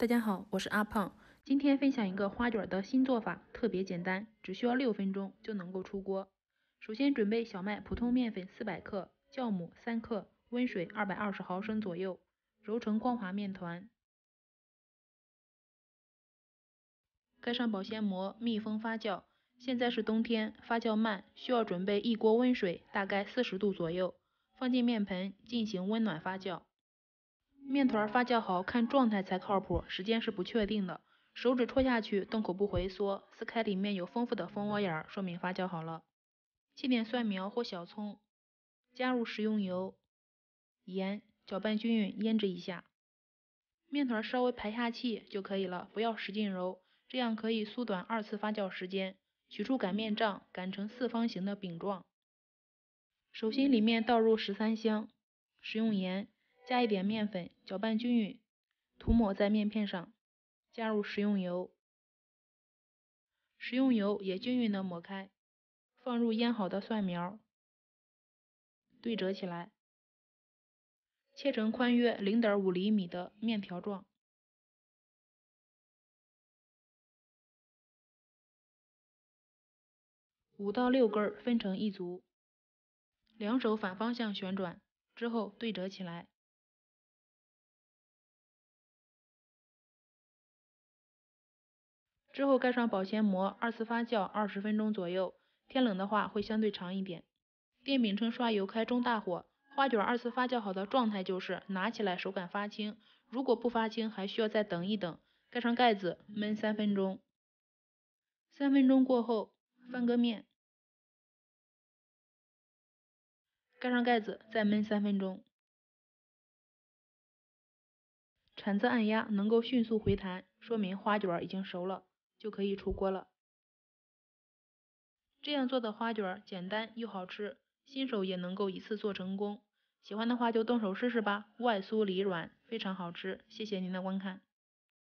大家好，我是阿胖，今天分享一个花卷的新做法，特别简单，只需要6分钟就能够出锅。首先准备小麦普通面粉400克，酵母3克，温水220毫升左右，揉成光滑面团。盖上保鲜膜，密封发酵。现在是冬天，发酵慢，需要准备1锅温水，大概40度左右，放进面盆进行温暖发酵。面团发酵好看状态才靠谱，时间是不确定的。手指戳下去，洞口不回缩，撕开里面有丰富的蜂窝眼，说明发酵好了。切点蒜苗或小葱，加入食用油、盐，搅拌均匀，腌制一下。面团稍微排下气就可以了，不要使劲揉，这样可以缩短2次发酵时间。取出擀面杖，擀成4方形的饼状。手心里面倒入13香，食用盐，加一点面粉，搅拌均匀，涂抹在面片上，加入食用油，食用油也均匀的抹开，放入腌好的蒜苗，对折起来，切成宽约0.5厘米的面条状。5到6根分成一组，两手反方向旋转，之后对折起来。之后盖上保鲜膜，2次发酵20分钟左右，天冷的话会相对长一点。电饼铛刷油开中大火，花卷2次发酵好的状态就是拿起来手感发青，如果不发青还需要再等一等。盖上盖子焖3分钟。3分钟过后翻个面，盖上盖子再焖3分钟。铲子按压能够迅速回弹，说明花卷已经熟了，就可以出锅了。这样做的花卷简单又好吃，新手也能够一次做成功。喜欢的话就动手试试吧，外酥里软，非常好吃。谢谢您的观看。